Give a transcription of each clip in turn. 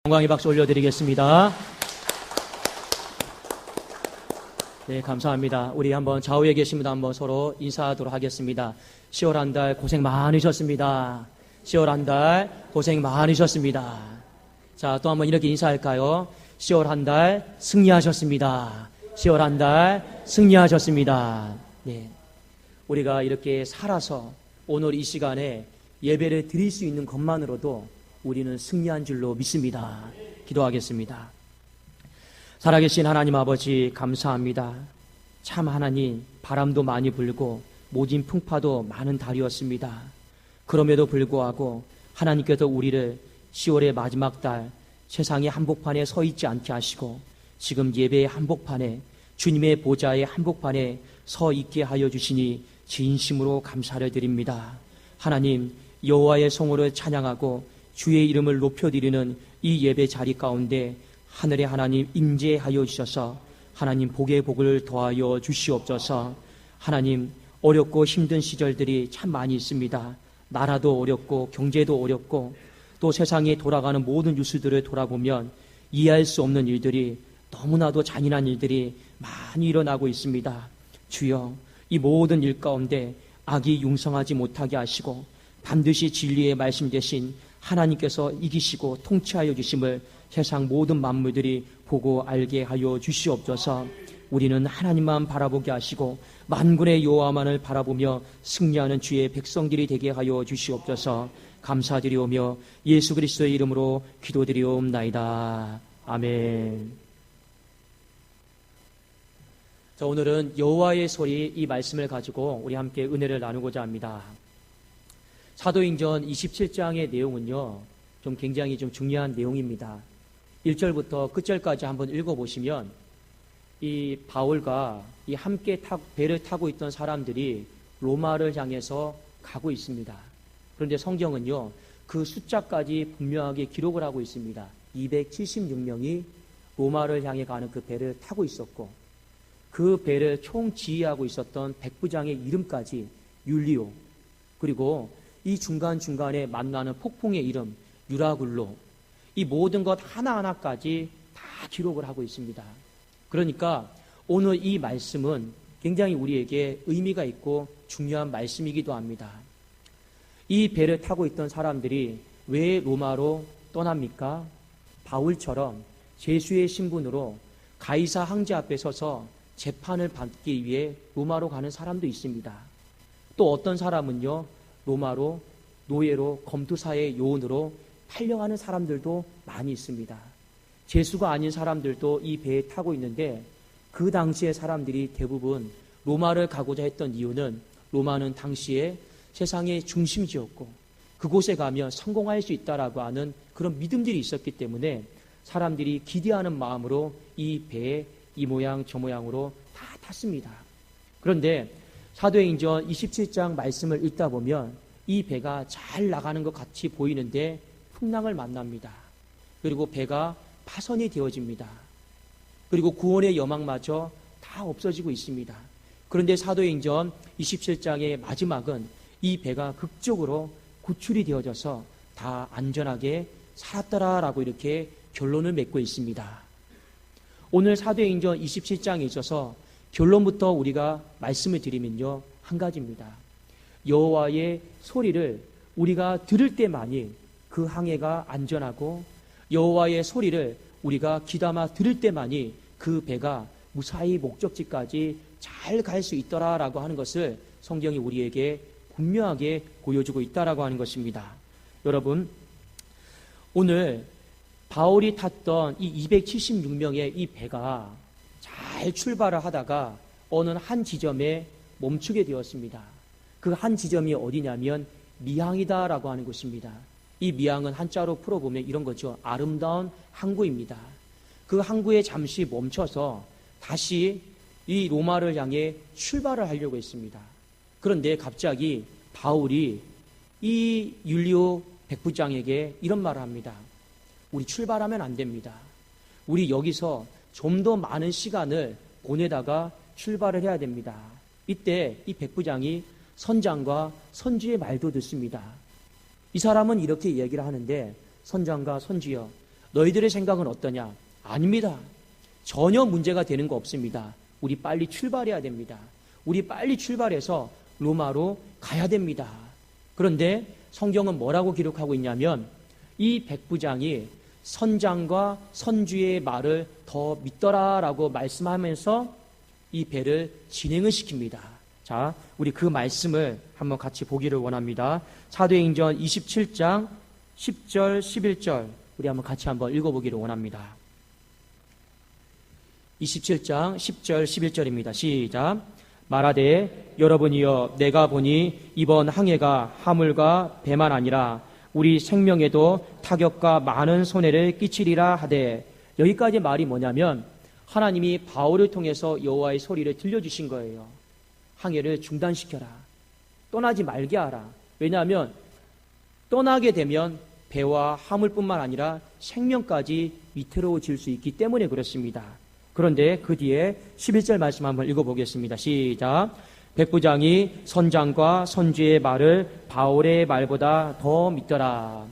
영광의 박수 올려드리겠습니다. 네, 감사합니다. 우리 한번 좌우에 계신 분 한번 서로 인사하도록 하겠습니다. 10월 한 달 고생 많으셨습니다. 10월 한 달 고생 많으셨습니다. 자, 또 한번 이렇게 인사할까요? 10월 한 달 승리하셨습니다. 10월 한 달 승리하셨습니다. 네, 우리가 이렇게 살아서 오늘 이 시간에 예배를 드릴 수 있는 것만으로도 우리는 승리한 줄로 믿습니다. 기도하겠습니다. 살아계신 하나님 아버지 감사합니다. 참 하나님, 바람도 많이 불고 모진 풍파도 많은 달이었습니다. 그럼에도 불구하고 하나님께서 우리를 10월의 마지막 달 세상의 한복판에 서 있지 않게 하시고 지금 예배의 한복판에, 주님의 보좌의 한복판에 서 있게 하여 주시니 진심으로 감사를 드립니다. 하나님, 여호와의 성호를 찬양하고 주의 이름을 높여드리는 이 예배 자리 가운데 하늘의 하나님 임재하여 주셔서 하나님 복의 복을 더하여 주시옵소서. 하나님, 어렵고 힘든 시절들이 참 많이 있습니다. 나라도 어렵고 경제도 어렵고 또 세상에 돌아가는 모든 뉴스들을 돌아보면 이해할 수 없는 일들이, 너무나도 잔인한 일들이 많이 일어나고 있습니다. 주여, 이 모든 일 가운데 악이 융성하지 못하게 하시고 반드시 진리의 말씀 대신 하나님께서 이기시고 통치하여 주심을 세상 모든 만물들이 보고 알게 하여 주시옵소서. 우리는 하나님만 바라보게 하시고 만군의 여호와만을 바라보며 승리하는 주의 백성들이 되게 하여 주시옵소서. 감사드리오며 예수 그리스도의 이름으로 기도드리옵나이다. 아멘. 자, 오늘은 여호와의 소리, 이 말씀을 가지고 우리 함께 은혜를 나누고자 합니다. 사도행전 27장의 내용은요, 좀 굉장히 좀 중요한 내용입니다. 1절부터 끝절까지 한번 읽어보시면 이 바울과 이 함께 배를 타고 있던 사람들이 로마를 향해서 가고 있습니다. 그런데 성경은요, 그 숫자까지 분명하게 기록을 하고 있습니다. 276명이 로마를 향해 가는 그 배를 타고 있었고, 그 배를 총지휘하고 있었던 백부장의 이름까지 율리오, 그리고 이 중간중간에 만나는 폭풍의 이름 유라굴로, 이 모든 것 하나하나까지 다 기록을 하고 있습니다. 그러니까 오늘 이 말씀은 굉장히 우리에게 의미가 있고 중요한 말씀이기도 합니다. 이 배를 타고 있던 사람들이 왜 로마로 떠납니까? 바울처럼 제수의 신분으로 가이사 황제 앞에 서서 재판을 받기 위해 로마로 가는 사람도 있습니다. 또 어떤 사람은요, 로마로 노예로 검투사의 요원으로 팔려가는 사람들도 많이 있습니다. 제수가 아닌 사람들도 이 배에 타고 있는데, 그 당시의 사람들이 대부분 로마를 가고자 했던 이유는 로마는 당시에 세상의 중심지였고 그곳에 가면 성공할 수 있다라고 하는 그런 믿음들이 있었기 때문에 사람들이 기대하는 마음으로 이 배에 이 모양 저 모양으로 다 탔습니다. 그런데 사도행전 27장 말씀을 읽다 보면 이 배가 잘 나가는 것 같이 보이는데 풍랑을 만납니다. 그리고 배가 파선이 되어집니다. 그리고 구원의 여망마저 다 없어지고 있습니다. 그런데 사도행전 27장의 마지막은 이 배가 극적으로 구출이 되어져서 다 안전하게 살았더라라고 이렇게 결론을 맺고 있습니다. 오늘 사도행전 27장에 있어서 결론부터 우리가 말씀을 드리면요, 한 가지입니다. 여호와의 소리를 우리가 들을 때만이 그 항해가 안전하고, 여호와의 소리를 우리가 귀담아 들을 때만이 그 배가 무사히 목적지까지 잘 갈 수 있더라라고 하는 것을 성경이 우리에게 분명하게 보여주고 있다라고 하는 것입니다. 여러분, 오늘 바울이 탔던 이 276명의 이 배가 잘 출발을 하다가 어느 한 지점에 멈추게 되었습니다. 그 한 지점이 어디냐면 미항이다라고 하는 곳입니다. 이 미항은 한자로 풀어보면 이런 거죠. 아름다운 항구입니다. 그 항구에 잠시 멈춰서 다시 이 로마를 향해 출발을 하려고 했습니다. 그런데 갑자기 바울이 이 율리오 백부장에게 이런 말을 합니다. 우리 출발하면 안 됩니다. 우리 여기서 좀 더 많은 시간을 보내다가 출발을 해야 됩니다. 이때 이 백부장이 선장과 선주의 말도 듣습니다. 이 사람은 이렇게 얘기를 하는데, 선장과 선주여, 너희들의 생각은 어떠냐? 아닙니다. 전혀 문제가 되는 거 없습니다. 우리 빨리 출발해야 됩니다. 우리 빨리 출발해서 로마로 가야 됩니다. 그런데 성경은 뭐라고 기록하고 있냐면 이 백부장이 선장과 선주의 말을 더 믿더라라고 말씀하면서 이 배를 진행을 시킵니다. 자, 우리 그 말씀을 한번 같이 보기를 원합니다. 사도행전 27장 10절 11절 우리 한번 같이 한번 읽어보기를 원합니다. 27장 10절 11절입니다. 시작. 말하되 여러분이여 내가 보니 이번 항해가 화물과 배만 아니라 우리 생명에도 타격과 많은 손해를 끼치리라 하되, 여기까지 말이 뭐냐면 하나님이 바울을 통해서 여호와의 소리를 들려주신 거예요. 항해를 중단시켜라. 떠나지 말게 하라. 왜냐하면 떠나게 되면 배와 화물뿐만 아니라 생명까지 위태로워질 수 있기 때문에 그렇습니다. 그런데 그 뒤에 11절 말씀 한번 읽어보겠습니다. 시작. 백부장이 선장과 선주의 말을 바울의 말보다 더 믿더라.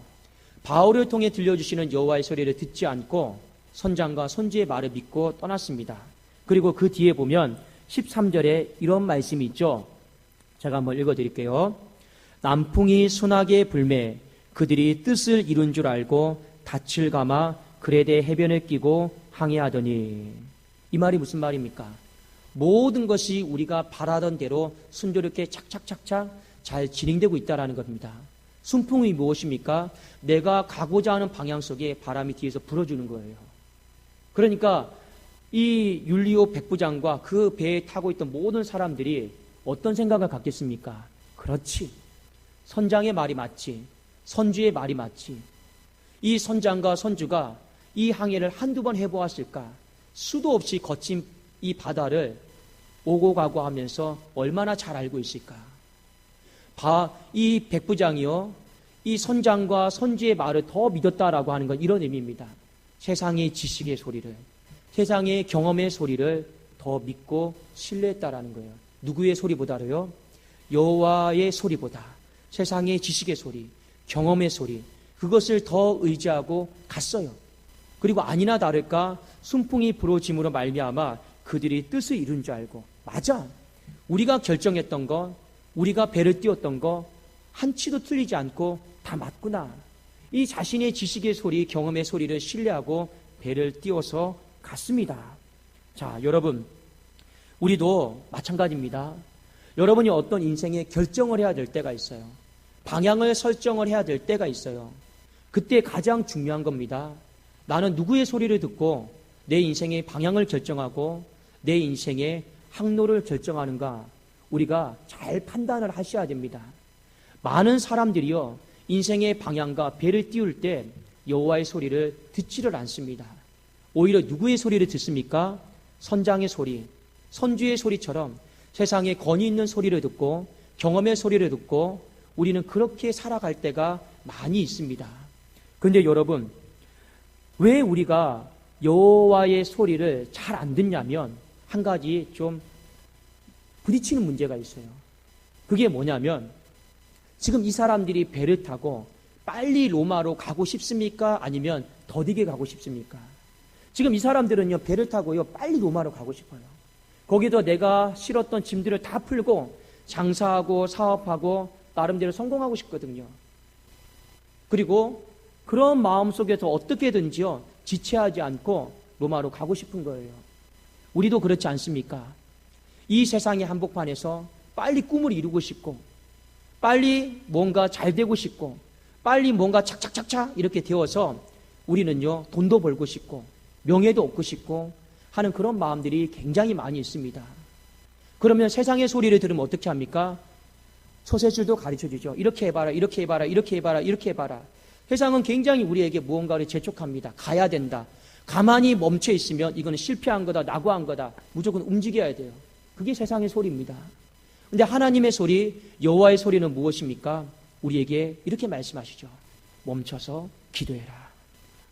바울을 통해 들려주시는 여호와의 소리를 듣지 않고 선장과 선주의 말을 믿고 떠났습니다. 그리고 그 뒤에 보면 13절에 이런 말씀이 있죠. 제가 한번 읽어드릴게요. 남풍이 순하게 불매 그들이 뜻을 이룬 줄 알고 닻을 감아 그레데 해변을 끼고 항해하더니. 이 말이 무슨 말입니까? 모든 것이 우리가 바라던 대로 순조롭게 착착착착 잘 진행되고 있다는 겁니다. 순풍이 무엇입니까? 내가 가고자 하는 방향 속에 바람이 뒤에서 불어주는 거예요. 그러니까 이 율리오 백부장과 그 배에 타고 있던 모든 사람들이 어떤 생각을 갖겠습니까? 그렇지. 선장의 말이 맞지. 선주의 말이 맞지. 이 선장과 선주가 이 항해를 한두 번 해보았을까? 수도 없이 거친 이 바다를 오고 가고 하면서 얼마나 잘 알고 있을까? 이 백부장이요, 이 선장과 선주의 말을 더 믿었다라고 하는 건 이런 의미입니다. 세상의 지식의 소리를, 세상의 경험의 소리를 더 믿고 신뢰했다라는 거예요. 누구의 소리보다도요? 여호와의 소리보다 세상의 지식의 소리, 경험의 소리, 그것을 더 의지하고 갔어요. 그리고 아니나 다를까 순풍이 불어짐으로 말미암아 그들이 뜻을 이룬 줄 알고, 맞아, 우리가 결정했던 거, 우리가 배를 띄웠던 거 한치도 틀리지 않고 다 맞구나. 이 자신의 지식의 소리, 경험의 소리를 신뢰하고 배를 띄워서 갔습니다. 자, 여러분, 우리도 마찬가지입니다. 여러분이 어떤 인생의 결정을 해야 될 때가 있어요. 방향을 설정을 해야 될 때가 있어요. 그때 가장 중요한 겁니다. 나는 누구의 소리를 듣고 내 인생의 방향을 결정하고 내 인생의 항로를 결정하는가, 우리가 잘 판단을 하셔야 됩니다. 많은 사람들이요, 인생의 방향과 배를 띄울 때 여호와의 소리를 듣지를 않습니다. 오히려 누구의 소리를 듣습니까? 선장의 소리, 선주의 소리처럼 세상에 권위 있는 소리를 듣고 경험의 소리를 듣고 우리는 그렇게 살아갈 때가 많이 있습니다. 그런데 여러분, 왜 우리가 여호와의 소리를 잘 안 듣냐면 한 가지 좀 부딪히는 문제가 있어요. 그게 뭐냐면 지금 이 사람들이 배를 타고 빨리 로마로 가고 싶습니까? 아니면 더디게 가고 싶습니까? 지금 이 사람들은요, 배를 타고요, 빨리 로마로 가고 싶어요. 거기서 내가 실었던 짐들을 다 풀고 장사하고 사업하고 나름대로 성공하고 싶거든요. 그리고 그런 마음 속에서 어떻게든지요, 지체하지 않고 로마로 가고 싶은 거예요. 우리도 그렇지 않습니까? 이 세상의 한복판에서 빨리 꿈을 이루고 싶고, 빨리 뭔가 잘 되고 싶고, 빨리 뭔가 착착착착 이렇게 되어서 우리는요, 돈도 벌고 싶고 명예도 얻고 싶고 하는 그런 마음들이 굉장히 많이 있습니다. 그러면 세상의 소리를 들으면 어떻게 합니까? 소세줄도 가르쳐주죠. 이렇게 해봐라, 이렇게 해봐라, 이렇게 해봐라, 이렇게 해봐라. 세상은 굉장히 우리에게 무언가를 재촉합니다. 가야 된다. 가만히 멈춰 있으면 이거는 실패한 거다, 낙오한 거다. 무조건 움직여야 돼요. 그게 세상의 소리입니다. 그런데 하나님의 소리, 여호와의 소리는 무엇입니까? 우리에게 이렇게 말씀하시죠. 멈춰서 기도해라.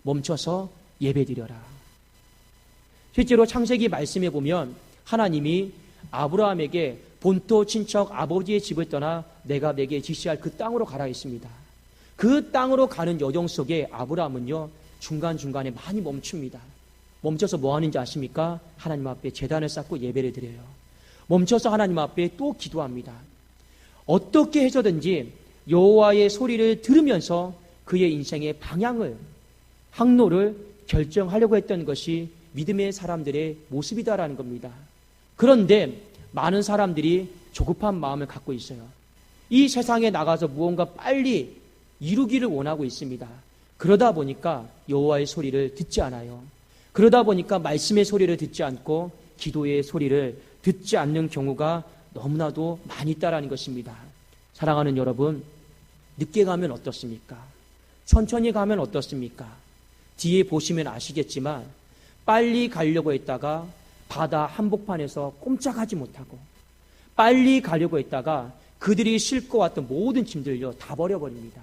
멈춰서 예배드려라. 실제로 창세기 말씀에 보면 하나님이 아브라함에게 본토 친척 아버지의 집을 떠나 내가 내게 지시할 그 땅으로 가라 했습니다. 그 땅으로 가는 여정 속에 아브라함은요, 중간중간에 많이 멈춥니다. 멈춰서 뭐 하는지 아십니까? 하나님 앞에 제단을 쌓고 예배를 드려요. 멈춰서 하나님 앞에 또 기도합니다. 어떻게 해서든지 여호와의 소리를 들으면서 그의 인생의 방향을, 항로를 결정하려고 했던 것이 믿음의 사람들의 모습이다라는 겁니다. 그런데 많은 사람들이 조급한 마음을 갖고 있어요. 이 세상에 나가서 무언가 빨리 이루기를 원하고 있습니다. 그러다 보니까 여호와의 소리를 듣지 않아요. 그러다 보니까 말씀의 소리를 듣지 않고 기도의 소리를 듣지 않는 경우가 너무나도 많이 있다라는 것입니다. 사랑하는 여러분, 늦게 가면 어떻습니까? 천천히 가면 어떻습니까? 뒤에 보시면 아시겠지만 빨리 가려고 했다가 바다 한복판에서 꼼짝하지 못하고, 빨리 가려고 했다가 그들이 싣고 왔던 모든 짐들요 다 버려버립니다.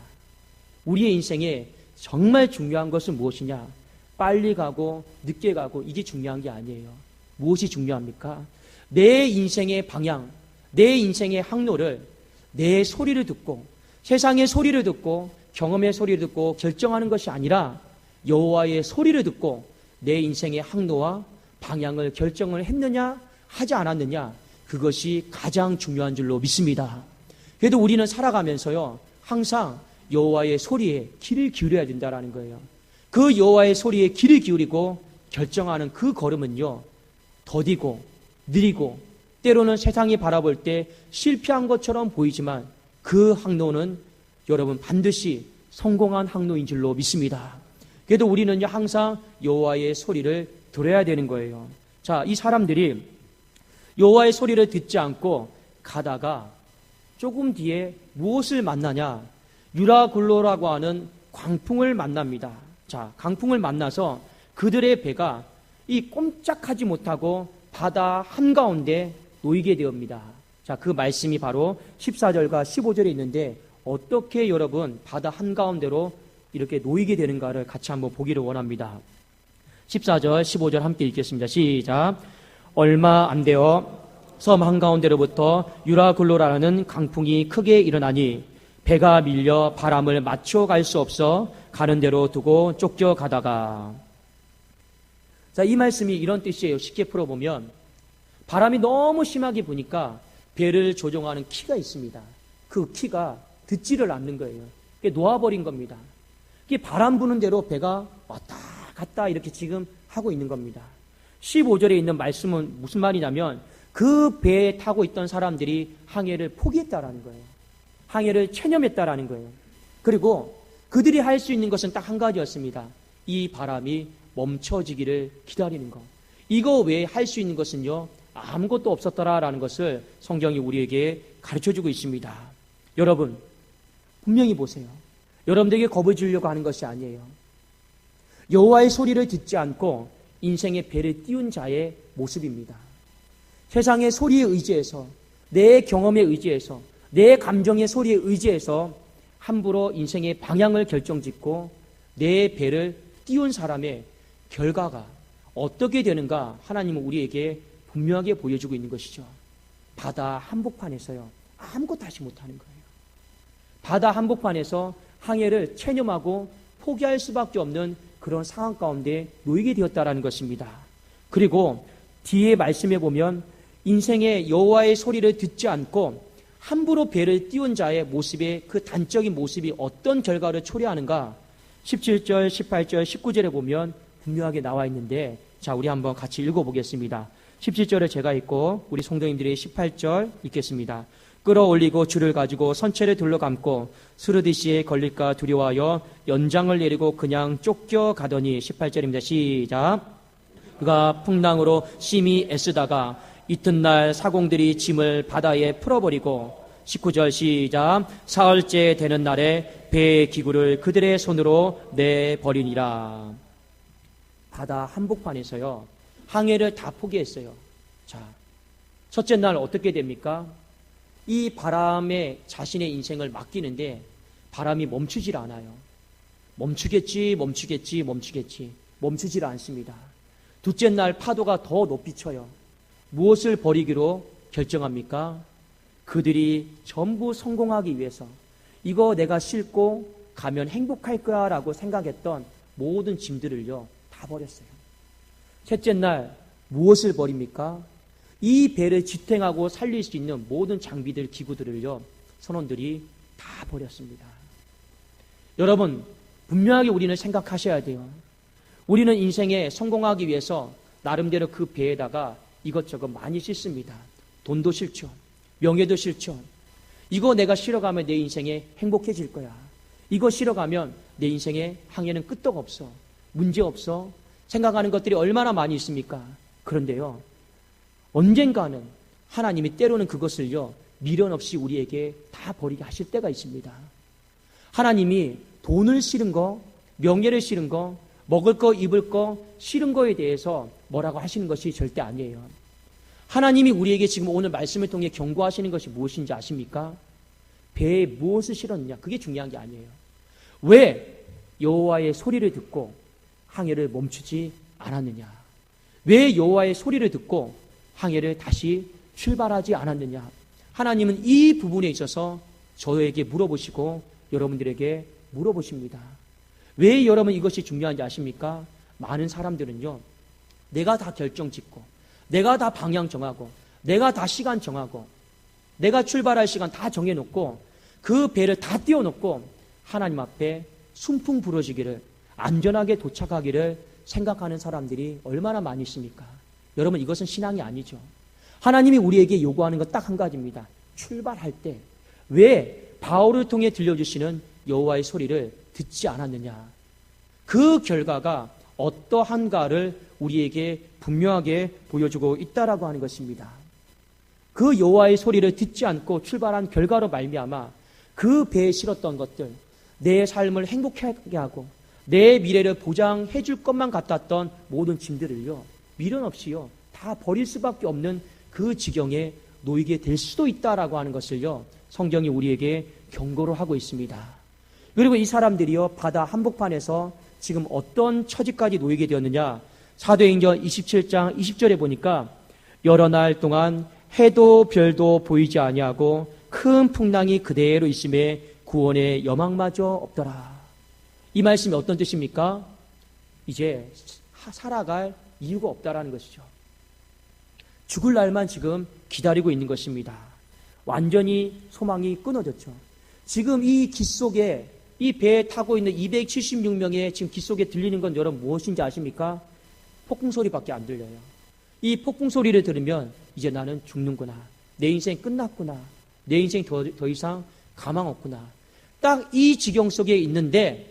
우리의 인생에 정말 중요한 것은 무엇이냐? 빨리 가고 늦게 가고 이게 중요한 게 아니에요. 무엇이 중요합니까? 내 인생의 방향, 내 인생의 항로를 내 소리를 듣고, 세상의 소리를 듣고, 경험의 소리를 듣고 결정하는 것이 아니라 여호와의 소리를 듣고 내 인생의 항로와 방향을 결정을 했느냐 하지 않았느냐, 그것이 가장 중요한 줄로 믿습니다. 그래도 우리는 살아가면서요 항상 여호와의 소리에 귀를 기울여야 된다는 거예요. 그 여호와의 소리에 귀를 기울이고 결정하는 그 걸음은요 더디고 느리고 때로는 세상이 바라볼 때 실패한 것처럼 보이지만 그 항로는 여러분 반드시 성공한 항로인 줄로 믿습니다. 그래도 우리는요 항상 여호와의 소리를 들어야 되는 거예요. 자, 이 사람들이 여호와의 소리를 듣지 않고 가다가 조금 뒤에 무엇을 만나냐? 유라굴로라고 하는 광풍을 만납니다. 자, 강풍을 만나서 그들의 배가 이 꼼짝하지 못하고 바다 한가운데 놓이게 되옵니다. 자, 그 말씀이 바로 14절과 15절에 있는데 어떻게 여러분 바다 한가운데로 이렇게 놓이게 되는가를 같이 한번 보기를 원합니다. 14절, 15절 함께 읽겠습니다. 시작. 얼마 안 되어 섬 한가운데로부터 유라굴로라는 강풍이 크게 일어나니 배가 밀려 바람을 맞춰 갈 수 없어 가는 대로 두고 쫓겨가다가. 자, 이 말씀이 이런 뜻이에요. 쉽게 풀어보면 바람이 너무 심하게 부니까 배를 조종하는 키가 있습니다. 그 키가 듣지를 않는 거예요. 그게 놓아버린 겁니다. 이게 바람 부는 대로 배가 왔다 갔다 이렇게 지금 하고 있는 겁니다. 15절에 있는 말씀은 무슨 말이냐면 그 배에 타고 있던 사람들이 항해를 포기했다라는 거예요. 항해를 체념했다라는 거예요. 그리고 그들이 할 수 있는 것은 딱 한 가지였습니다. 이 바람이 멈춰지기를 기다리는 것. 이거 외에 할 수 있는 것은요 아무것도 없었더라라는 것을 성경이 우리에게 가르쳐주고 있습니다. 여러분 분명히 보세요. 여러분들에게 겁을 주려고 하는 것이 아니에요. 여호와의 소리를 듣지 않고 인생의 배를 띄운 자의 모습입니다. 세상의 소리에 의지해서, 내 경험에 의지해서, 내 감정의 소리에 의지해서 함부로 인생의 방향을 결정짓고 내 배를 띄운 사람의 결과가 어떻게 되는가 하나님은 우리에게 분명하게 보여주고 있는 것이죠. 바다 한복판에서요 아무것도 하지 못하는 거예요. 바다 한복판에서 항해를 체념하고 포기할 수밖에 없는 그런 상황 가운데 놓이게 되었다라는 것입니다. 그리고 뒤에 말씀해 보면 인생의 여호와의 소리를 듣지 않고 함부로 배를 띄운 자의 모습의 그 단적인 모습이 어떤 결과를 초래하는가 17절, 18절, 19절에 보면 분명하게 나와 있는데 자, 우리 한번 같이 읽어보겠습니다. 17절을 제가 읽고 우리 성도님들이 18절 읽겠습니다. 끌어올리고 줄을 가지고 선체를 둘러감고 스르디시에 걸릴까 두려워하여 연장을 내리고 그냥 쫓겨가더니 18절입니다. 시작. 그가 풍랑으로 심히 애쓰다가 이튿날 사공들이 짐을 바다에 풀어버리고 19절 시작. 사흘째 되는 날에 배의 기구를 그들의 손으로 내버리니라. 바다 한복판에서요 항해를 다 포기했어요. 자, 첫째 날 어떻게 됩니까? 이 바람에 자신의 인생을 맡기는데 바람이 멈추질 않아요. 멈추겠지 멈추질 않습니다. 둘째 날 파도가 더 높이 쳐요. 무엇을 버리기로 결정합니까? 그들이 전부 성공하기 위해서 이거 내가 싣고 가면 행복할 거야 라고 생각했던 모든 짐들을요 다 버렸어요. 셋째 날 무엇을 버립니까? 이 배를 지탱하고 살릴 수 있는 모든 장비들, 기구들을요 선원들이 다 버렸습니다. 여러분, 분명하게 우리는 생각하셔야 돼요. 우리는 인생에 성공하기 위해서 나름대로 그 배에다가 이것저것 많이 싣습니다. 돈도 싫죠. 명예도 싫죠. 이거 내가 실어가면 내 인생에 행복해질 거야. 이거 실어가면 내 인생에 항해는 끄떡 없어. 문제 없어. 생각하는 것들이 얼마나 많이 있습니까? 그런데요, 언젠가는 하나님이 때로는 그것을요 미련 없이 우리에게 다 버리게 하실 때가 있습니다. 하나님이 돈을 싫은 거, 명예를 싫은 거, 먹을 거, 입을 거, 싫은 거에 대해서 뭐라고 하시는 것이 절대 아니에요. 하나님이 우리에게 지금 오늘 말씀을 통해 경고하시는 것이 무엇인지 아십니까? 배에 무엇을 실었느냐, 그게 중요한 게 아니에요. 왜 여호와의 소리를 듣고 항해를 멈추지 않았느냐? 왜 여호와의 소리를 듣고 항해를 다시 출발하지 않았느냐? 하나님은 이 부분에 있어서 저에게 물어보시고 여러분들에게 물어보십니다. 왜 여러분 이것이 중요한지 아십니까? 많은 사람들은요, 내가 다 결정 짓고, 내가 다 방향 정하고, 내가 다 시간 정하고, 내가 출발할 시간 다 정해놓고, 그 배를 다 띄워놓고 하나님 앞에 순풍 부러지기를, 안전하게 도착하기를 생각하는 사람들이 얼마나 많이 있습니까? 여러분, 이것은 신앙이 아니죠. 하나님이 우리에게 요구하는 것 딱 한 가지입니다. 출발할 때 왜 바울을 통해 들려주시는 여호와의 소리를 듣지 않았느냐? 그 결과가 어떠한가를 우리에게 분명하게 보여주고 있다라고 하는 것입니다. 그 여호와의 소리를 듣지 않고 출발한 결과로 말미암아 그 배에 실었던 것들, 내 삶을 행복하게 하고 내 미래를 보장해 줄 것만 같았던 모든 짐들을요 미련 없이요 다 버릴 수밖에 없는 그 지경에 놓이게 될 수도 있다라고 하는 것을요 성경이 우리에게 경고를 하고 있습니다. 그리고 이 사람들이요 바다 한복판에서 지금 어떤 처지까지 놓이게 되었느냐? 사도행전 27장 20절에 보니까 여러 날 동안 해도 별도 보이지 아니하고 큰 풍랑이 그대로 있음에 구원의 여망마저 없더라. 이 말씀이 어떤 뜻입니까? 이제 살아갈 이유가 없다라는 것이죠. 죽을 날만 지금 기다리고 있는 것입니다. 완전히 소망이 끊어졌죠. 지금 이 깃 속에 이 배에 타고 있는 276명의 지금 깃 속에 들리는 건 여러분 무엇인지 아십니까? 폭풍 소리밖에 안 들려요. 이 폭풍 소리를 들으면 이제 나는 죽는구나. 내 인생 끝났구나. 내 인생 더 이상 가망 없구나. 딱 이 지경 속에 있는데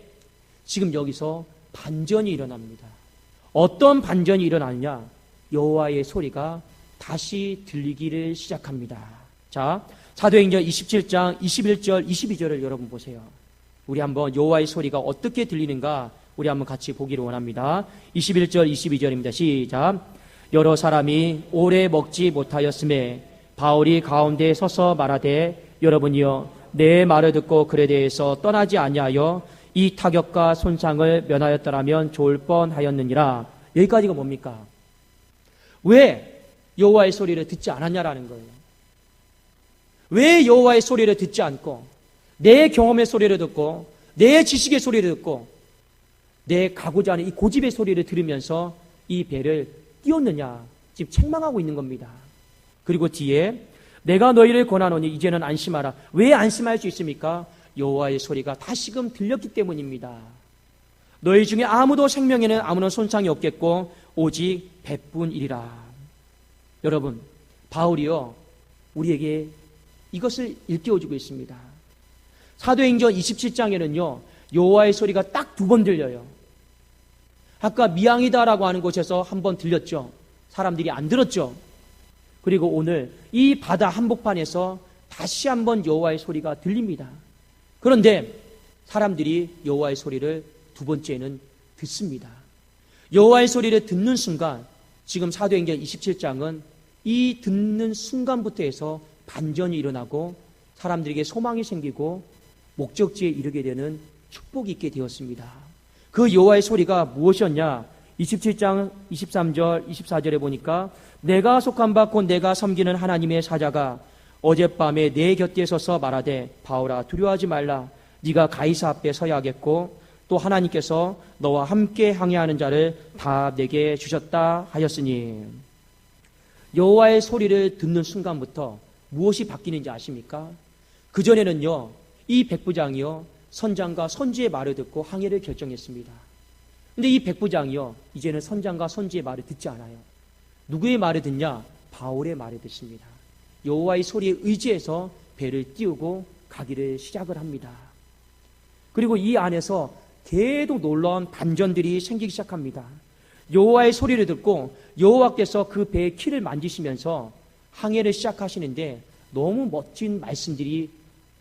지금 여기서 반전이 일어납니다. 어떤 반전이 일어나느냐? 여호와의 소리가 다시 들리기를 시작합니다. 자, 사도행전 27장 21절 22절을 여러분 보세요. 우리 한번 여호와의 소리가 어떻게 들리는가 우리 한번 같이 보기를 원합니다. 21절 22절입니다. 시작. 여러 사람이 오래 먹지 못하였음에 바울이 가운데 서서 말하되 여러분이여 내 말을 듣고 글에 대해서 떠나지 아니하여 이 타격과 손상을 면하였더라면 좋을 뻔하였느니라. 여기까지가 뭡니까? 왜 여호와의 소리를 듣지 않았냐라는 거예요. 왜 여호와의 소리를 듣지 않고 내 경험의 소리를 듣고 내 지식의 소리를 듣고 내 가고자 하는 이 고집의 소리를 들으면서 이 배를 띄웠느냐? 지금 책망하고 있는 겁니다. 그리고 뒤에 내가 너희를 권하노니 이제는 안심하라. 왜 안심할 수 있습니까? 여호와의 소리가 다시금 들렸기 때문입니다. 너희 중에 아무도 생명에는 아무런 손상이 없겠고 오직 배뿐이리라. 여러분, 바울이요 우리에게 이것을 일깨워주고 있습니다. 사도행전 27장에는요 여호와의 소리가 딱 2번 들려요. 아까 미앙이다라고 하는 곳에서 한 번 들렸죠. 사람들이 안 들었죠. 그리고 오늘 이 바다 한복판에서 다시 한번 여호와의 소리가 들립니다. 그런데 사람들이 여호와의 소리를 2번째는 듣습니다. 여호와의 소리를 듣는 순간 지금 사도행전 27장은 이 듣는 순간부터 해서 반전이 일어나고 사람들에게 소망이 생기고 목적지에 이르게 되는 축복이 있게 되었습니다. 그 여호와의 소리가 무엇이었냐? 27장 23절 24절에 보니까 내가 속한 바 곧 내가 섬기는 하나님의 사자가 어젯밤에 내 곁에 서서 말하되 바울아 두려워하지 말라. 네가 가이사 앞에 서야 하겠고 또 하나님께서 너와 함께 항해하는 자를 다 내게 주셨다 하였으니. 여호와의 소리를 듣는 순간부터 무엇이 바뀌는지 아십니까? 그전에는요, 이 백부장이요, 선장과 선지의 말을 듣고 항해를 결정했습니다. 근데 이 백부장이요, 이제는 선장과 선지의 말을 듣지 않아요. 누구의 말을 듣냐? 바울의 말을 듣습니다. 여호와의 소리에 의지해서 배를 띄우고 가기를 시작을 합니다. 그리고 이 안에서 계속 놀라운 반전들이 생기기 시작합니다. 여호와의 소리를 듣고 여호와께서 그 배의 키를 만지시면서 항해를 시작하시는데 너무 멋진 말씀들이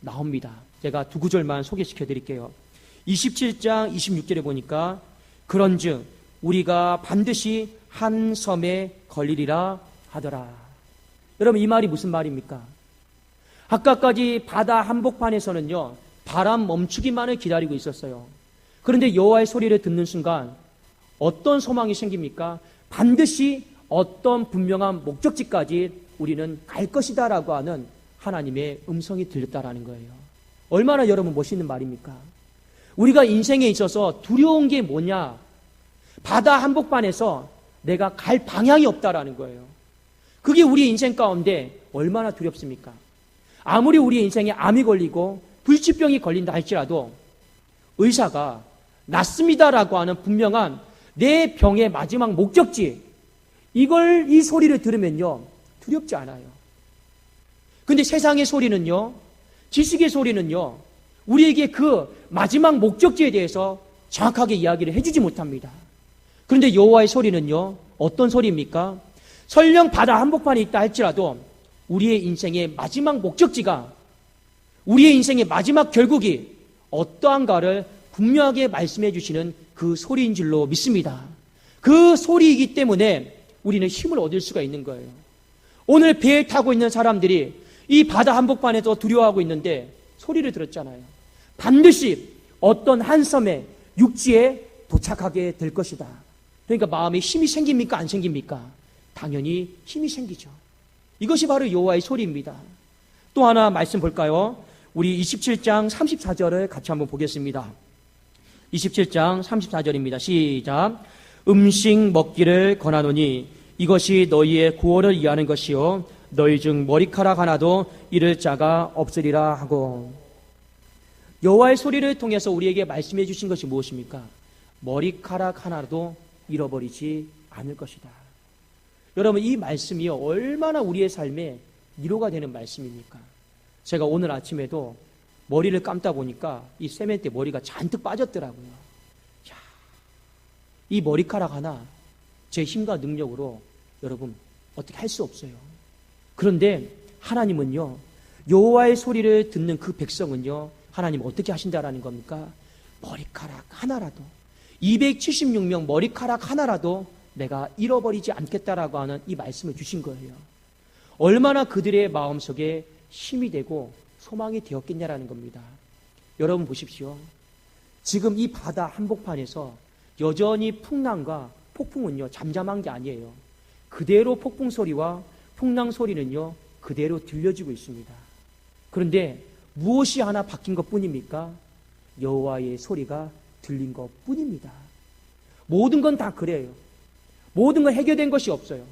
나옵니다. 제가 두 구절만 소개시켜 드릴게요. 27장 26절에 보니까 그런즉 우리가 반드시 한 섬에 걸리리라 하더라. 여러분, 이 말이 무슨 말입니까? 아까까지 바다 한복판에서는요, 바람 멈추기만을 기다리고 있었어요. 그런데 여호와의 소리를 듣는 순간 어떤 소망이 생깁니까? 반드시 어떤 분명한 목적지까지 우리는 갈 것이다라고 하는 하나님의 음성이 들렸다라는 거예요. 얼마나 여러분 멋있는 말입니까? 우리가 인생에 있어서 두려운 게 뭐냐? 바다 한복판에서 내가 갈 방향이 없다라는 거예요. 그게 우리 인생 가운데 얼마나 두렵습니까? 아무리 우리 인생에 암이 걸리고 불치병이 걸린다 할지라도 의사가 낫습니다라고 하는 분명한 내 병의 마지막 목적지, 이 소리를 들으면요, 두렵지 않아요. 근데 세상의 소리는요, 지식의 소리는요, 우리에게 그 마지막 목적지에 대해서 정확하게 이야기를 해주지 못합니다. 그런데 여호와의 소리는요, 어떤 소리입니까? 설령 바다 한복판에 있다 할지라도 우리의 인생의 마지막 목적지가, 우리의 인생의 마지막 결국이 어떠한가를 분명하게 말씀해 주시는 그 소리인 줄로 믿습니다. 그 소리이기 때문에 우리는 힘을 얻을 수가 있는 거예요. 오늘 배에 타고 있는 사람들이 이 바다 한복판에서 두려워하고 있는데 소리를 들었잖아요. 반드시 어떤 한 섬에 육지에 도착하게 될 것이다. 그러니까 마음에 힘이 생깁니까? 안 생깁니까? 당연히 힘이 생기죠. 이것이 바로 여호와의 소리입니다. 또 하나 말씀 볼까요? 우리 27장 34절을 같이 한번 보겠습니다. 27장 34절입니다. 시작. 음식 먹기를 권하노니 이것이 너희의 구원을 이하는 것이요 너희 중 머리카락 하나도 잃을 자가 없으리라 하고. 여호와의 소리를 통해서 우리에게 말씀해 주신 것이 무엇입니까? 머리카락 하나도 잃어버리지 않을 것이다. 여러분, 이 말씀이요, 얼마나 우리의 삶에 위로가 되는 말씀입니까? 제가 오늘 아침에도 머리를 감다 보니까 이 세면대 머리가 잔뜩 빠졌더라고요. 야, 이 머리카락 하나 제 힘과 능력으로 여러분 어떻게 할 수 없어요. 그런데 하나님은요, 여호와의 소리를 듣는 그 백성은요, 하나님 어떻게 하신다라는 겁니까? 머리카락 하나라도, 276명 머리카락 하나라도 내가 잃어버리지 않겠다라고 하는 이 말씀을 주신 거예요. 얼마나 그들의 마음속에 힘이 되고 소망이 되었겠냐라는 겁니다. 여러분 보십시오. 지금 이 바다 한복판에서 여전히 풍랑과 폭풍은요, 잠잠한 게 아니에요. 그대로 폭풍 소리와 풍랑 소리는요, 그대로 들려지고 있습니다. 그런데 무엇이 하나 바뀐 것 뿐입니까? 여호와의 소리가 들린 것 뿐입니다. 모든 건 다 그래요. 모든 건 해결된 것이 없어요.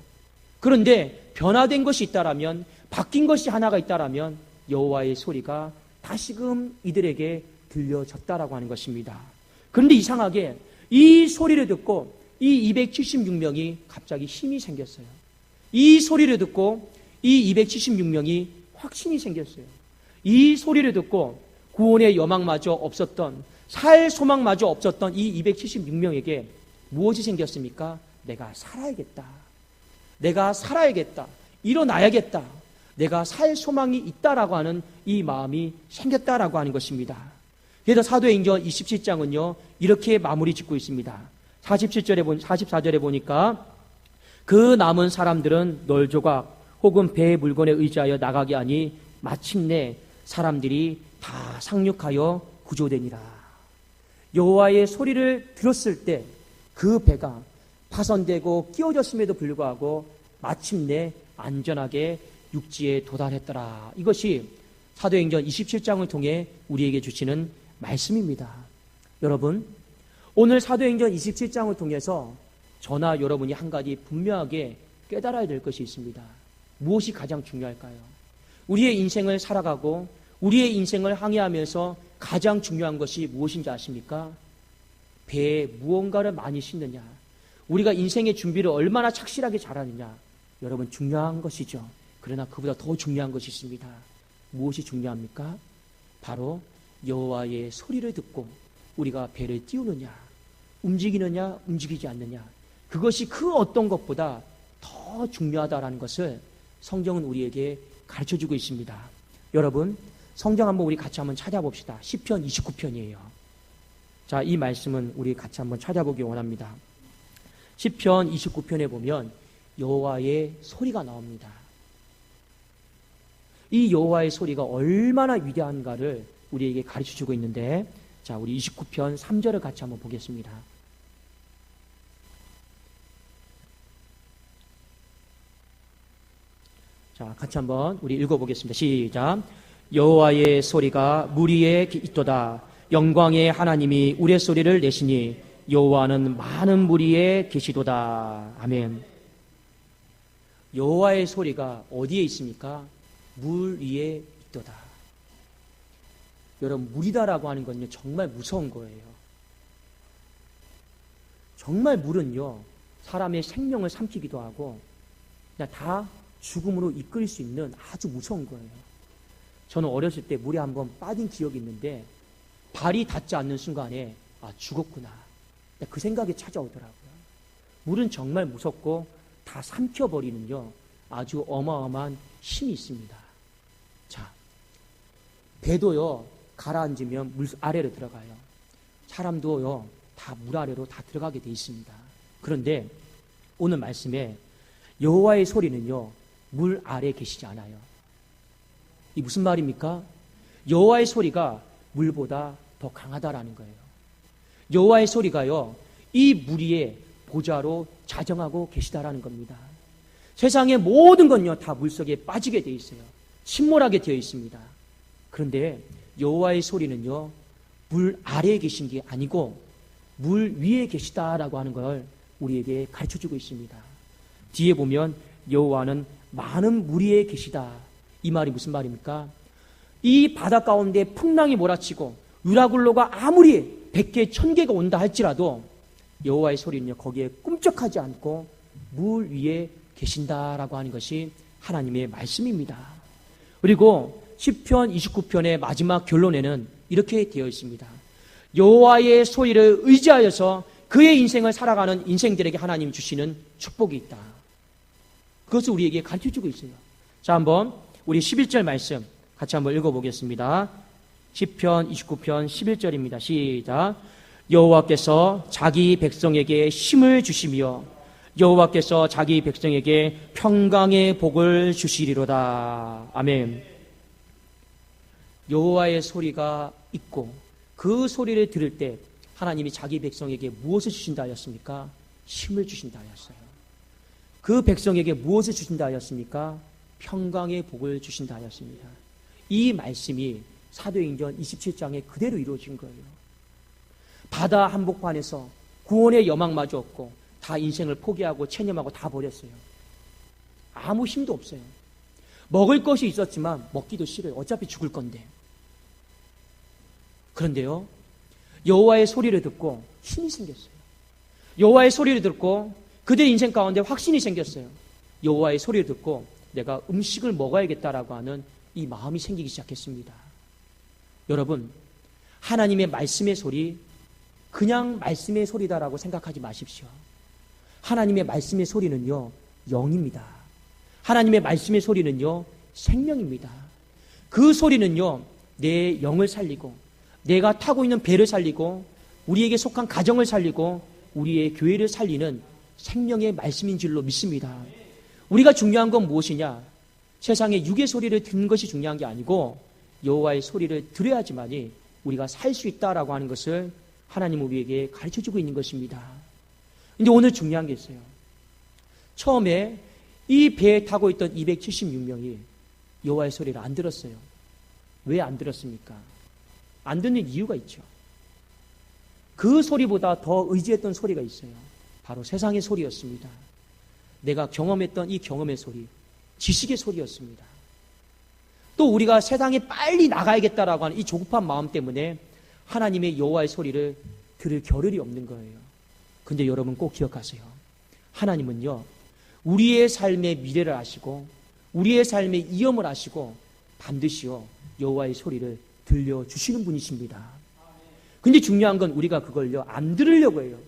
그런데 변화된 것이 있다라면, 바뀐 것이 하나가 있다라면 여호와의 소리가 다시금 이들에게 들려졌다라고 하는 것입니다. 그런데 이상하게 이 소리를 듣고 이 276명이 갑자기 힘이 생겼어요. 이 소리를 듣고 이 276명이 확신이 생겼어요. 이 소리를 듣고 구원의 여망마저 없었던, 살 소망마저 없었던 이 276명에게 무엇이 생겼습니까? 내가 살아야겠다. 내가 살아야겠다. 일어나야겠다. 내가 살 소망이 있다라고 하는 이 마음이 생겼다라고 하는 것입니다. 그래서 사도행전 27장은요, 이렇게 마무리 짓고 있습니다. 44절에 보니까 그 남은 사람들은 널조각 혹은 배의 물건에 의지하여 나가게 하니 마침내 사람들이 다 상륙하여 구조되니라. 여호와의 소리를 들었을 때 그 배가 파손되고 끼어졌음에도 불구하고 마침내 안전하게 육지에 도달했더라. 이것이 사도행전 27장을 통해 우리에게 주시는 말씀입니다. 여러분, 오늘 사도행전 27장을 통해서 저나 여러분이 한 가지 분명하게 깨달아야 될 것이 있습니다. 무엇이 가장 중요할까요? 우리의 인생을 살아가고 우리의 인생을 항해하면서 가장 중요한 것이 무엇인지 아십니까? 배에 무언가를 많이 싣느냐, 우리가 인생의 준비를 얼마나 착실하게 잘하느냐, 여러분 중요한 것이죠. 그러나 그보다 더 중요한 것이 있습니다. 무엇이 중요합니까? 바로 여호와의 소리를 듣고 우리가 배를 띄우느냐, 움직이느냐, 움직이지 않느냐, 그것이 그 어떤 것보다 더 중요하다라는 것을 성경은 우리에게 가르쳐주고 있습니다. 여러분, 성경 한번 우리 같이 한번 찾아봅시다. 시편 29편이에요. 자, 이 말씀은 우리 같이 한번 찾아보기 원합니다. 시편 29편에 보면 여호와의 소리가 나옵니다. 이 여호와의 소리가 얼마나 위대한가를 우리에게 가르쳐주고 있는데, 자, 우리 29편 3절을 같이 한번 보겠습니다. 자, 같이 한번 우리 읽어보겠습니다. 시작. 여호와의 소리가 물 위에 있도다. 영광의 하나님이 우레소리를 내시니 여호와는 많은 물 위에 계시도다. 아멘. 여호와의 소리가 어디에 있습니까? 물 위에 있도다. 여러분, 물이다라고 하는 건요, 정말 무서운 거예요. 정말 물은요, 사람의 생명을 삼키기도 하고 그냥 다 죽음으로 이끌 수 있는 아주 무서운 거예요. 저는 어렸을 때 물에 한번 빠진 기억이 있는데 발이 닿지 않는 순간에 아, 죽었구나, 그 생각이 찾아오더라고요. 물은 정말 무섭고 다 삼켜버리는요, 아주 어마어마한 힘이 있습니다. 자, 배도요, 가라앉으면 물 아래로 들어가요. 사람도요, 다 물 아래로 다 들어가게 돼 있습니다. 그런데 오늘 말씀에 여호와의 소리는요, 물 아래에 계시지 않아요. 이 무슨 말입니까? 여호와의 소리가 물보다 더 강하다라는 거예요. 여호와의 소리가요, 이 물 위에 보좌로 자정하고 계시다라는 겁니다. 세상의 모든 건요, 다 물속에 빠지게 돼 있어요. 침몰하게 되어 있습니다. 그런데 여호와의 소리는요, 물 아래에 계신 게 아니고 물 위에 계시다라고 하는 걸 우리에게 가르쳐주고 있습니다. 뒤에 보면 여호와는 많은 물 위에 계시다. 이 말이 무슨 말입니까? 이 바다 가운데 풍랑이 몰아치고 유라굴로가 아무리 100개, 1000개가 온다 할지라도 여호와의 소리는요, 거기에 꿈쩍하지 않고 물 위에 계신다라고 하는 것이 하나님의 말씀입니다. 그리고 시편 29편의 마지막 결론에는 이렇게 되어 있습니다. 여호와의 소리를 의지하여서 그의 인생을 살아가는 인생들에게 하나님 주시는 축복이 있다. 그것을 우리에게 가르쳐주고 있어요. 자, 한번 우리 11절 말씀 같이 한번 읽어보겠습니다. 시편 29편 11절입니다. 시작. 여호와께서 자기 백성에게 힘을 주시며 여호와께서 자기 백성에게 평강의 복을 주시리로다. 아멘. 여호와의 소리가 있고 그 소리를 들을 때 하나님이 자기 백성에게 무엇을 주신다 하였습니까? 힘을 주신다 하였어요. 그 백성에게 무엇을 주신다 하였습니까? 평강의 복을 주신다 하였습니다. 이 말씀이 사도행전 27장에 그대로 이루어진 거예요. 바다 한복판에서 구원의 여망마저 없고 다 인생을 포기하고 체념하고 다 버렸어요. 아무 힘도 없어요. 먹을 것이 있었지만 먹기도 싫어요. 어차피 죽을 건데. 그런데요, 여호와의 소리를 듣고 힘이 생겼어요. 여호와의 소리를 듣고 그들의 인생 가운데 확신이 생겼어요. 여호와의 소리를 듣고 내가 음식을 먹어야겠다라고 하는 이 마음이 생기기 시작했습니다. 여러분, 하나님의 말씀의 소리, 그냥 말씀의 소리다라고 생각하지 마십시오. 하나님의 말씀의 소리는요, 영입니다. 하나님의 말씀의 소리는요, 생명입니다. 그 소리는요, 내 영을 살리고 내가 타고 있는 배를 살리고 우리에게 속한 가정을 살리고 우리의 교회를 살리는 생명의 말씀인 줄로 믿습니다. 우리가 중요한 건 무엇이냐? 세상의 육의 소리를 듣는 것이 중요한 게 아니고 여호와의 소리를 들어야지만이 우리가 살 수 있다라고 하는 것을 하나님은 우리에게 가르쳐주고 있는 것입니다. 근데 오늘 중요한 게 있어요. 처음에 이 배에 타고 있던 276명이 여호와의 소리를 안 들었어요. 왜 안 들었습니까? 안 듣는 이유가 있죠. 그 소리보다 더 의지했던 소리가 있어요. 바로 세상의 소리였습니다. 내가 경험했던 이 경험의 소리, 지식의 소리였습니다. 또 우리가 세상에 빨리 나가야겠다라고 하는 이 조급한 마음 때문에 하나님의 여호와의 소리를 들을 겨를이 없는 거예요. 근데 여러분 꼭 기억하세요. 하나님은요, 우리의 삶의 미래를 아시고 우리의 삶의 이염을 아시고 반드시요 여호와의 소리를 들려주시는 분이십니다. 근데 중요한 건 우리가 그걸요 안 들으려고 해요.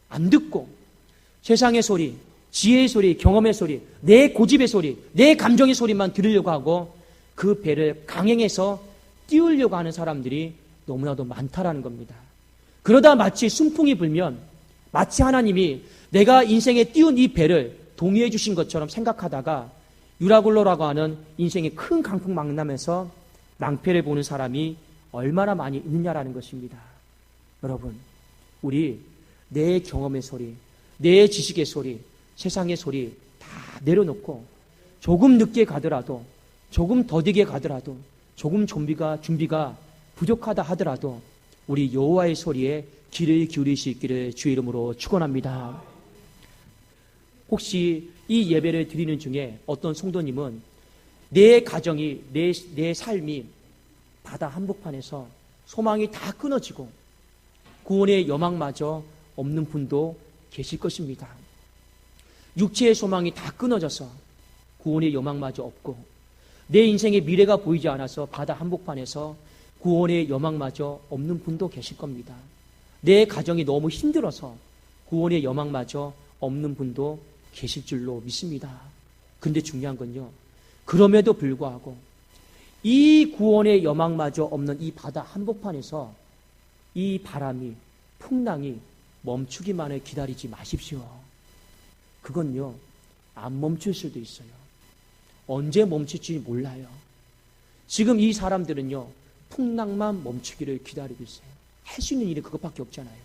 안 듣고 세상의 소리, 지혜의 소리, 경험의 소리, 내 고집의 소리, 내 감정의 소리만 들으려고 하고 그 배를 강행해서 띄우려고 하는 사람들이 너무나도 많다라는 겁니다. 그러다 마치 순풍이 불면 마치 하나님이 내가 인생에 띄운 이 배를 동의해 주신 것처럼 생각하다가 유라굴로라고 하는 인생의 큰 강풍 만나면서 낭패를 보는 사람이 얼마나 많이 있느냐라는 것입니다. 여러분, 우리 내 경험의 소리, 내 지식의 소리, 세상의 소리 다 내려놓고 조금 늦게 가더라도, 조금 더디게 가더라도, 조금 준비가 부족하다 하더라도 우리 여호와의 소리에 귀를 기울일 수 있기를 주의 이름으로 축원합니다. 혹시 이 예배를 드리는 중에 어떤 성도님은 내 가정이, 내 삶이 바다 한복판에서 소망이 다 끊어지고 구원의 여망마저 없는 분도 계실 것입니다. 육체의 소망이 다 끊어져서 구원의 여망마저 없고 내 인생의 미래가 보이지 않아서 바다 한복판에서 구원의 여망마저 없는 분도 계실 겁니다. 내 가정이 너무 힘들어서 구원의 여망마저 없는 분도 계실 줄로 믿습니다. 근데 중요한 건요, 그럼에도 불구하고 이 구원의 여망마저 없는 이 바다 한복판에서 이 바람이, 풍랑이 멈추기만을 기다리지 마십시오. 그건요, 안 멈출 수도 있어요. 언제 멈출지 몰라요. 지금 이 사람들은요, 풍랑만 멈추기를 기다리고 있어요. 할 수 있는 일이 그것밖에 없잖아요.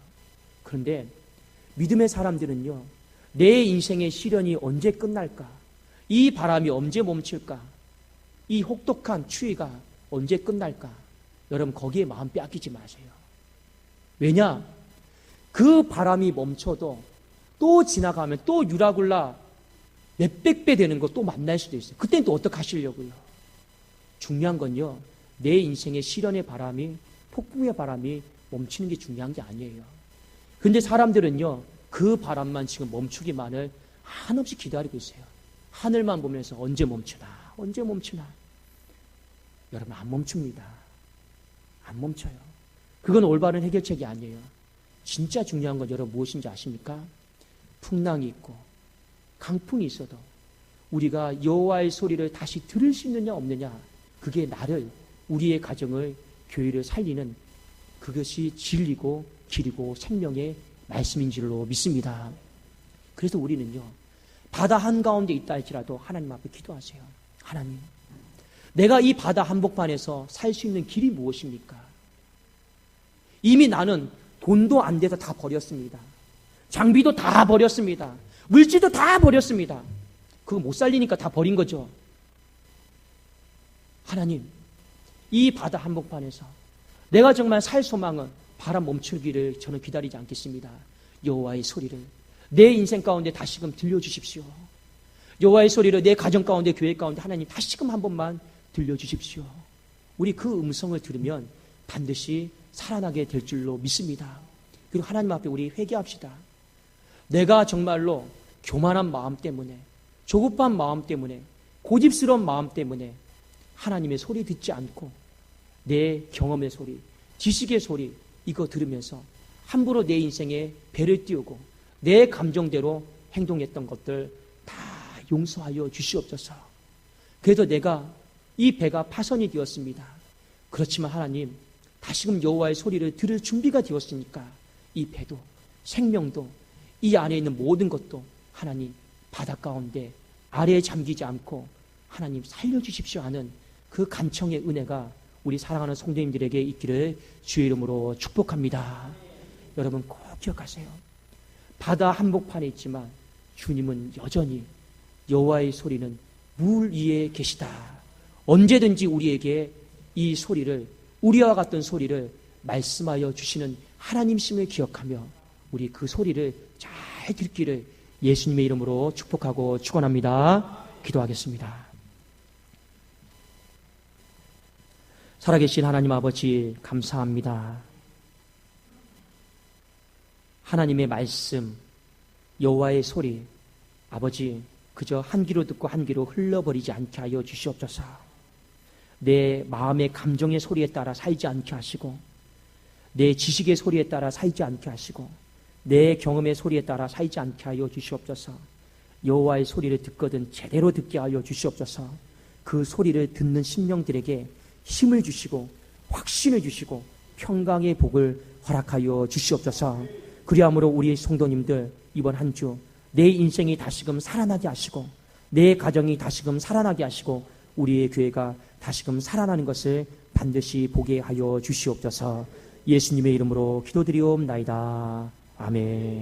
그런데 믿음의 사람들은요, 내 인생의 시련이 언제 끝날까? 이 바람이 언제 멈출까? 이 혹독한 추위가 언제 끝날까? 여러분 거기에 마음 빼앗기지 마세요. 왜냐? 그 바람이 멈춰도 또 지나가면 또 유라굴라 몇백 배 되는 거 또 만날 수도 있어요. 그때는 또 어떻게 하시려고요? 중요한 건요, 내 인생의 시련의 바람이, 폭풍의 바람이 멈추는 게 중요한 게 아니에요. 근데 사람들은요, 그 바람만 지금 멈추기만을 한없이 기다리고 있어요. 하늘만 보면서 언제 멈추나, 언제 멈추나. 여러분 안 멈춥니다. 안 멈춰요. 그건 올바른 해결책이 아니에요. 진짜 중요한 건 여러분 무엇인지 아십니까? 풍랑이 있고 강풍이 있어도 우리가 여호와의 소리를 다시 들을 수 있느냐 없느냐, 그게 나를, 우리의 가정을, 교회를 살리는 그것이 진리고 길이고 생명의 말씀인 줄로 믿습니다. 그래서 우리는요, 바다 한가운데 있다 할지라도 하나님 앞에 기도하세요. 하나님, 내가 이 바다 한복판에서 살 수 있는 길이 무엇입니까? 이미 나는 돈도 안 돼서 다 버렸습니다. 장비도 다 버렸습니다. 물질도 다 버렸습니다. 그거 못 살리니까 다 버린 거죠. 하나님, 이 바다 한복판에서 내가 정말 살 소망은 바람 멈추기를 저는 기다리지 않겠습니다. 여호와의 소리를 내 인생 가운데 다시금 들려주십시오. 여호와의 소리를 내 가정 가운데, 교회 가운데 하나님 다시금 한 번만 들려주십시오. 우리 그 음성을 들으면 반드시 살아나게 될 줄로 믿습니다. 그리고 하나님 앞에 우리 회개합시다. 내가 정말로 교만한 마음 때문에, 조급한 마음 때문에, 고집스러운 마음 때문에 하나님의 소리 듣지 않고 내 경험의 소리, 지식의 소리 이거 들으면서 함부로 내 인생에 배를 띄우고 내 감정대로 행동했던 것들 다 용서하여 주시옵소서. 그래도 내가 이 배가 파선이 되었습니다. 그렇지만 하나님, 다시금 여호와의 소리를 들을 준비가 되었으니까 이 배도, 생명도, 이 안에 있는 모든 것도 하나님 바다 가운데 아래에 잠기지 않고 하나님 살려주십시오 하는 그 간청의 은혜가 우리 사랑하는 성도님들에게 있기를 주의 이름으로 축복합니다. 여러분 꼭 기억하세요. 바다 한복판에 있지만 주님은 여전히 여호와의 소리는 물 위에 계시다. 언제든지 우리에게 이 소리를, 우리와 같은 소리를 말씀하여 주시는 하나님심을 기억하며 우리 그 소리를 잘 듣기를 예수님의 이름으로 축복하고 축원합니다. 기도하겠습니다. 살아계신 하나님 아버지 감사합니다. 하나님의 말씀, 여호와의 소리, 아버지 그저 한 귀로 듣고 한 귀로 흘러버리지 않게 하여 주시옵소서. 내 마음의 감정의 소리에 따라 살지 않게 하시고, 내 지식의 소리에 따라 살지 않게 하시고, 내 경험의 소리에 따라 살지 않게 하여 주시옵소서. 여호와의 소리를 듣거든 제대로 듣게 하여 주시옵소서. 그 소리를 듣는 심령들에게 힘을 주시고 확신을 주시고 평강의 복을 허락하여 주시옵소서. 그리함으로 우리 성도님들 이번 한 주 내 인생이 다시금 살아나게 하시고 내 가정이 다시금 살아나게 하시고 우리의 교회가 다시금 살아나는 것을 반드시 보게 하여 주시옵소서. 예수님의 이름으로 기도드리옵나이다. 아멘.